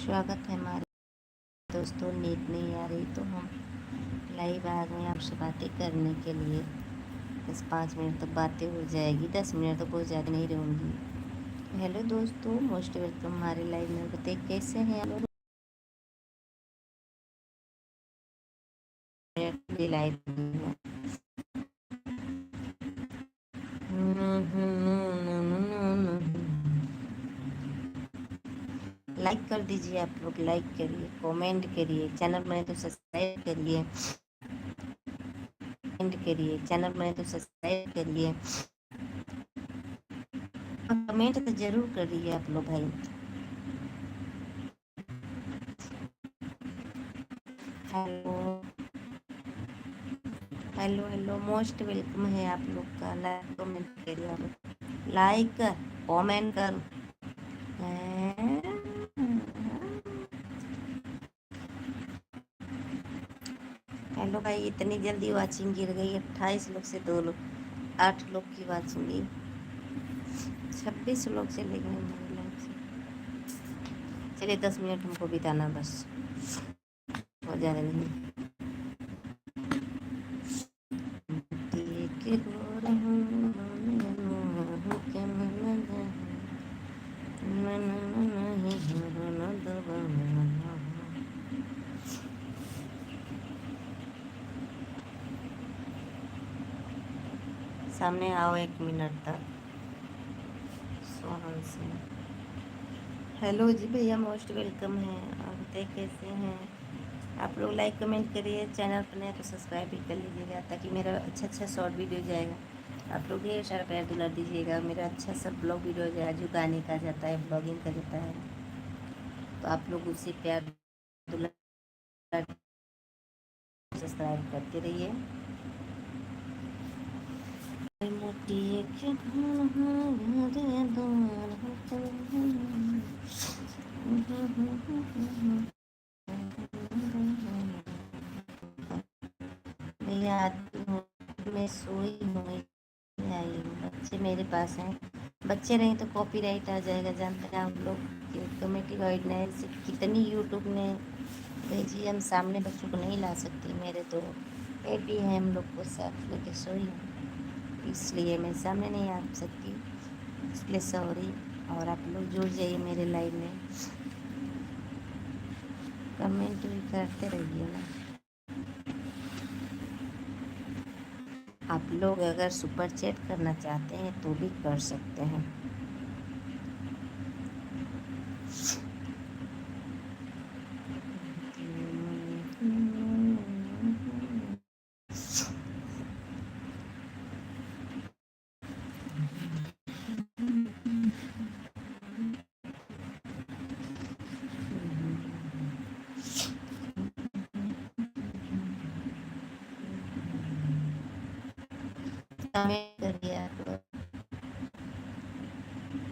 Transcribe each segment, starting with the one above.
स्वागत है हमारे दोस्तों। नींद नहीं आ रही तो हम लाइव आ गए आपसे बातें करने के लिए। 10-5 मिनट तक बातें हो जाएगी, 10 मिनट तो बहुत ज़्यादा नहीं रहूँगी। हेलो दोस्तों, मोस्ट वेलकम हमारे लाइव में। बताइए कैसे हैं आप लोग? लाइव लाइक कर दीजिए, आप लोग लाइक करिए, कमेंट करिए, चैनल में तो सब्सक्राइब करिए, चैनल में तो सब्सक्राइब करिए, कमेंट तो जरूर करिए आप लोग भाई। Hello hello hello, most welcome है आप लोग का। लाइक कमेंट करिए, आप लाइक कर, कमेंट कर। हेलो भाई, इतनी जल्दी वाचिंग गिर गई। 28 लोग से 2 लोग, 8 लोग की वाचिंग गई। 26 लोग चले गए मेरे लाइफ से। चलिए 10 मिनट हमको बिताना बस, हो ज़्यादा नहीं। सामने आओ 1 मिनट तक। सोहन सिंह, हेलो जी भैया, मोस्ट वेलकम है। और बताइए कैसे हैं आप लोग? लाइक कमेंट करिए, चैनल पर नए तो सब्सक्राइब भी कर लीजिएगा ताकि मेरा अच्छा शॉर्ट वीडियो जाएगा। आप लोग ढेर सारा प्यार दुलार दीजिएगा। मेरा अच्छा सा ब्लॉग वीडियो जाएगा जो गाने का जाता है, ब्लॉगिंग का जाता है, तो आप लोग उससे प्यार दुलार सब्सक्राइब करते रहिए। भैया मैं सोई हूँ, आई हूँ। बच्चे मेरे पास हैं, बच्चे नहीं तो कॉपीराइट आ जाएगा। जानते हैं आप लोग कि कमेटी गाइडलाइन से कितनी यूट्यूब ने भेजी। हम सामने बच्चों को नहीं ला सकती, मेरे तो बेबी है, हम लोग को साथ लेके सोई हूँ, इसलिए मैं सामने नहीं आ सकती, इसलिए सॉरी। और आप लोग जुड़ जाइए मेरे लाइव में, कमेंट भी करते रहिए ना। आप लोग अगर सुपर चैट करना चाहते हैं तो भी कर सकते हैं। कमेंट करिए, आप लोग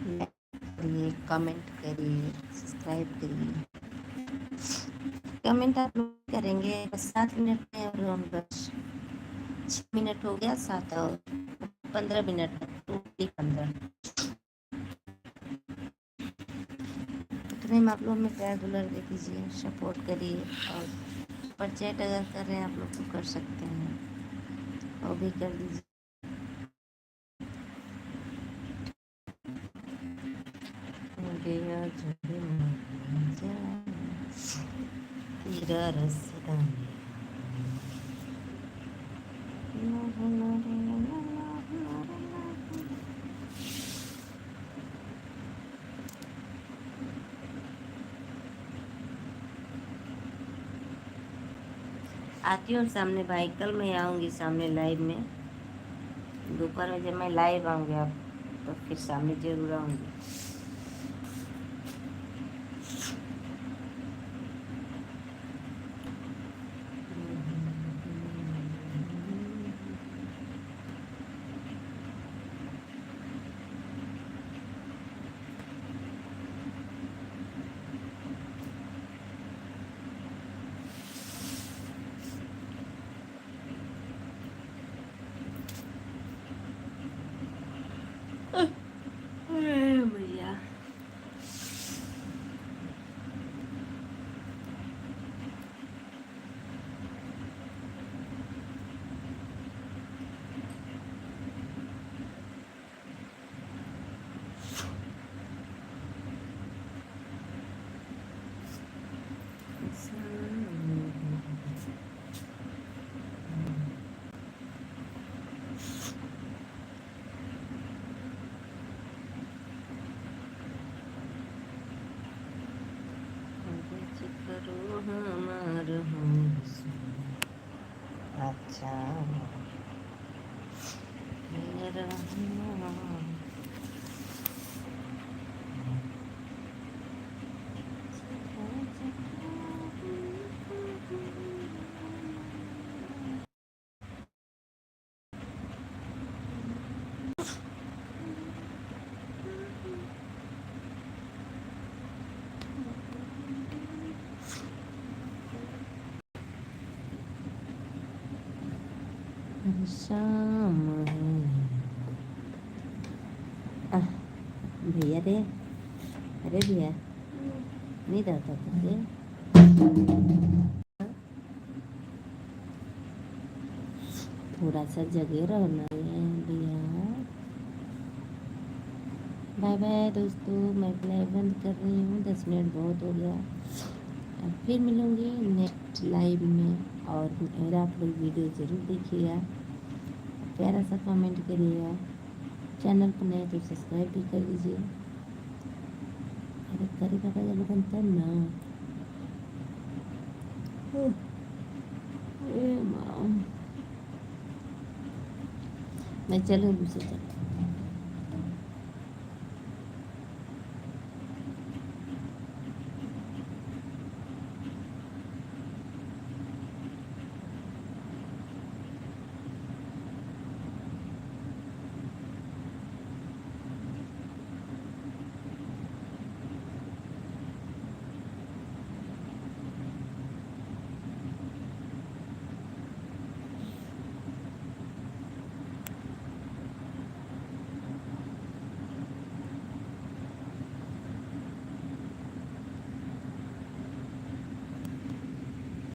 लाइक करिए, कमेंट करिए, सब्सक्राइब करिए। कमेंट आप लोग करेंगे बस 7 मिनट में, और हम बस 6 मिनट हो गया, 7 और 15 मिनट तक, टोटली 15। इतने में आप लोग में प्यार दुलार दे दीजिए, सपोर्ट करिए। और सुपर चैट अगर कर रहे हैं आप लोग तो कर सकते हैं, वो भी कर दीजिए। तेरा रस्ता आती हूँ सामने भाई, कल मैं आऊँगी सामने लाइव में। दोपहर में जब मैं लाइव आऊँगी आप तो फिर सामने जरूर आऊँगी। भैया करो हमार हम अच्छा मेरा शाम है भैया रे अरे भैया नींद आता तुझे थोड़ा सा जगह रहना है भैया बाय बाय दोस्तों मैं लाइव बंद कर रही हूँ 10 मिनट बहुत हो गया फिर मिलूँगी नेक्स्ट लाइव में और मेरा आप लोग वीडियो ज़रूर देखिएगा प्यारा सा कमेंट करिएगा चैनल पर नए तो सब्सक्राइब भी कर दीजिए अरे करेगा का जब बनता है ना मैं चलूँ दूसरे चैनल